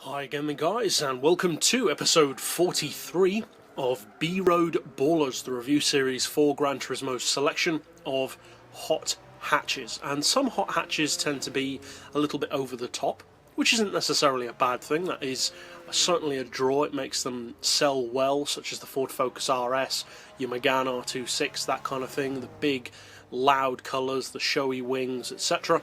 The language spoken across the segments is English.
Hi again guys, and welcome to episode 43 of B-Road Ballers, the review series for Gran Turismo's selection of hot hatches. And some hot hatches tend to be a little bit over the top, which isn't necessarily a bad thing. That is certainly a draw. It makes them sell well, such as the Ford Focus RS, your Megane R26, that kind of thing, the big loud colours, the showy wings, etc.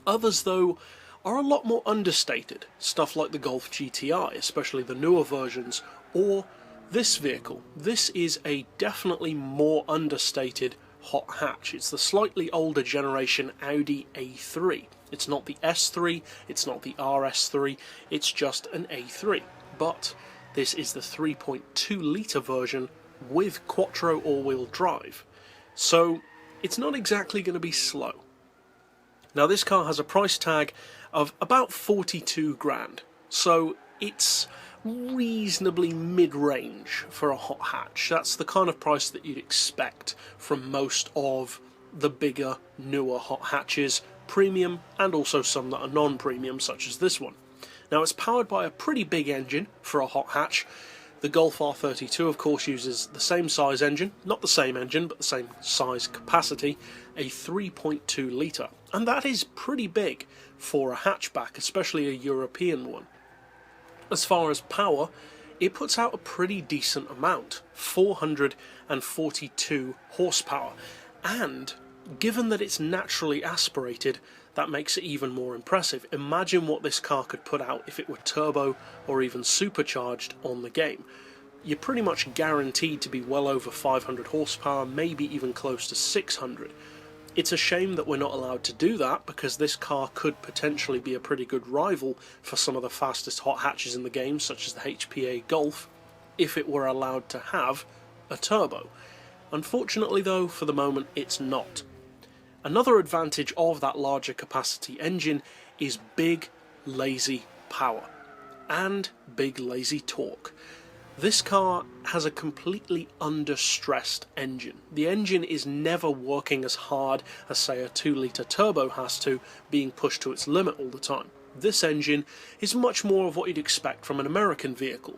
Others though are a lot more understated, stuff like the Golf GTI, especially the newer versions, or this vehicle. This is a definitely more understated hot hatch. It's the slightly older generation Audi A3. It's not the S3, it's not the RS3, it's just an A3. But this is the 3.2 litre version with quattro all-wheel drive. So it's not exactly going to be slow. Now this car has a price tag of about 42 grand, so it's reasonably mid-range for a hot hatch. That's the kind of price that you'd expect from most of the bigger, newer hot hatches, premium and also some that are non-premium such as this one. Now it's powered by a pretty big engine for a hot hatch. The Golf R32 of course uses the same size engine, not the same engine but the same size capacity, a 3.2 litre, and that is pretty big for a hatchback, especially a European one. As far as power, it puts out a pretty decent amount, 442 horsepower, and given that it's naturally aspirated, that makes it even more impressive. Imagine what this car could put out if it were turbo or even supercharged on the game. You're pretty much guaranteed to be well over 500 horsepower, maybe even close to 600. It's a shame that we're not allowed to do that, because this car could potentially be a pretty good rival for some of the fastest hot hatches in the game, such as the HPA Golf, if it were allowed to have a turbo. Unfortunately though, for the moment it's not. Another advantage of that larger capacity engine is big, lazy power and big, lazy torque. This car has a completely under-stressed engine. The engine is never working as hard as, say, a 2-litre turbo has to, being pushed to its limit all the time. This engine is much more of what you'd expect from an American vehicle.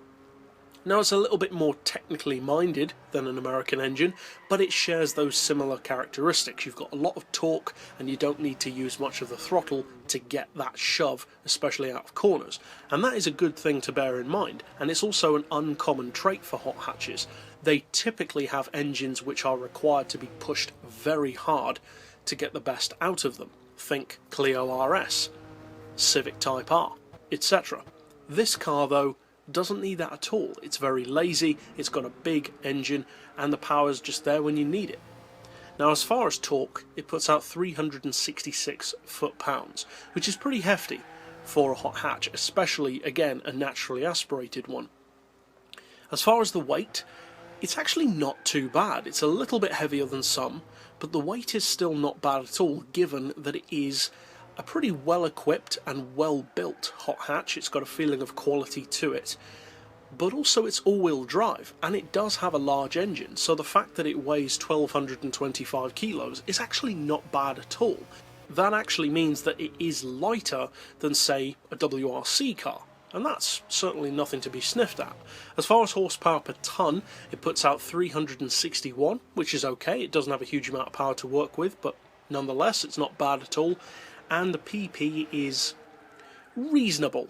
Now it's a little bit more technically minded than an American engine, but it shares those similar characteristics. You've got a lot of torque and you don't need to use much of the throttle to get that shove, especially out of corners. And that is a good thing to bear in mind, and it's also an uncommon trait for hot hatches. They typically have engines which are required to be pushed very hard to get the best out of them. Think Clio RS, Civic Type R, etc. This car though doesn't need that at all. It's very lazy, it's got a big engine, and the power's just there when you need it. Now as far as torque, it puts out 366 foot-pounds, which is pretty hefty for a hot hatch, especially, again, a naturally aspirated one. As far as the weight, it's actually not too bad. It's a little bit heavier than some, but the weight is still not bad at all, given that it is a pretty well-equipped and well-built hot hatch. It's got a feeling of quality to it, but also it's all-wheel drive, and it does have a large engine, so the fact that it weighs 1,225 kilos is actually not bad at all. That actually means that it is lighter than, say, a WRC car, and that's certainly nothing to be sniffed at. As far as horsepower per tonne, it puts out 361, which is okay. It doesn't have a huge amount of power to work with, but nonetheless it's not bad at all. And the PP is reasonable.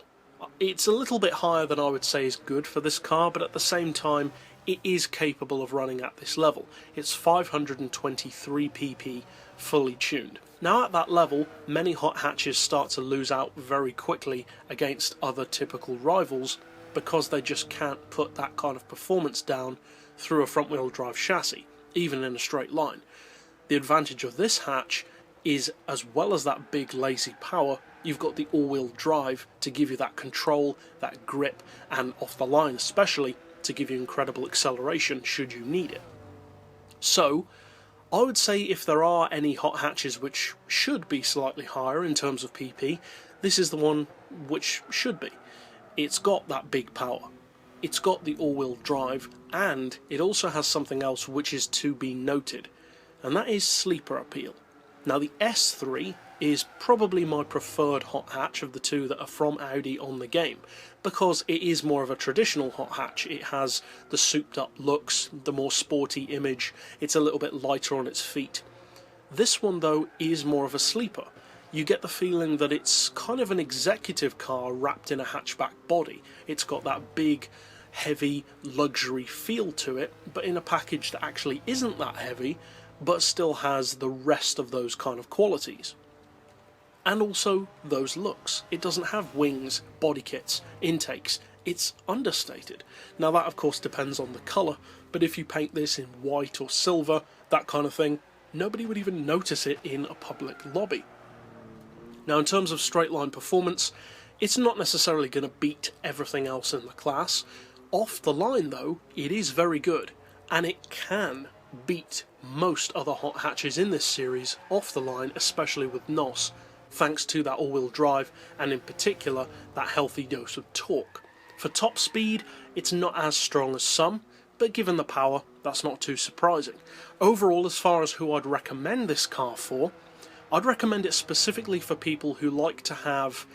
It's a little bit higher than I would say is good for this car, but at the same time it is capable of running at this level. It's 523 PP fully tuned. Now at that level, many hot hatches start to lose out very quickly against other typical rivals, because they just can't put that kind of performance down through a front-wheel drive chassis, even in a straight line. The advantage of this hatch is, as well as that big lazy power, you've got the all-wheel drive to give you that control, that grip, and off the line especially to give you incredible acceleration should you need it. So I would say if there are any hot hatches which should be slightly higher in terms of PP, this is the one which should be. It's got that big power, it's got the all-wheel drive, and it also has something else which is to be noted, and that is sleeper appeal. Now the S3 is probably my preferred hot hatch of the two that are from Audi on the game, because it is more of a traditional hot hatch. It has the souped up looks, the more sporty image, it's a little bit lighter on its feet. This one though is more of a sleeper. You get the feeling that it's kind of an executive car wrapped in a hatchback body. It's got that big, heavy, luxury feel to it, but in a package that actually isn't that heavy, but still has the rest of those kind of qualities. And also those looks. It doesn't have wings, body kits, intakes. It's understated. Now that of course depends on the colour, but if you paint this in white or silver, that kind of thing, nobody would even notice it in a public lobby. Now in terms of straight line performance, it's not necessarily going to beat everything else in the class. Off the line though, it is very good, and it can beat most other hot hatches in this series off the line, especially with NOS, thanks to that all-wheel drive and in particular that healthy dose of torque. For top speed, it's not as strong as some, but given the power, that's not too surprising. Overall, as far as who I'd recommend this car for, I'd recommend it specifically for people who like to have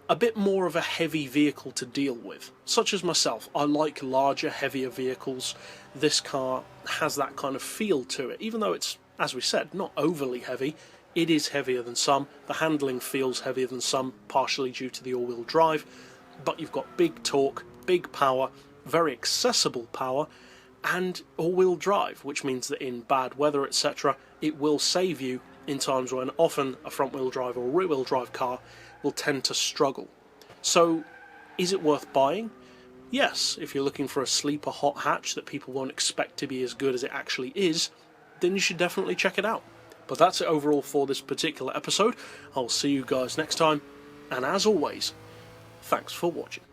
a bit more of a heavy vehicle to deal with, such as myself. I like larger, heavier vehicles. This car has that kind of feel to it, even though it's, as we said, not overly heavy. It is heavier than some. The handling feels heavier than some, partially due to the all-wheel drive, but you've got big torque, big power, very accessible power, and all-wheel drive, which means that in bad weather, etc., it will save you in times when often a front-wheel drive or rear-wheel drive car will tend to struggle. So, is it worth buying? Yes, if you're looking for a sleeper hot hatch that people won't expect to be as good as it actually is, then you should definitely check it out. But that's it overall for this particular episode. I'll see you guys next time, and as always, thanks for watching.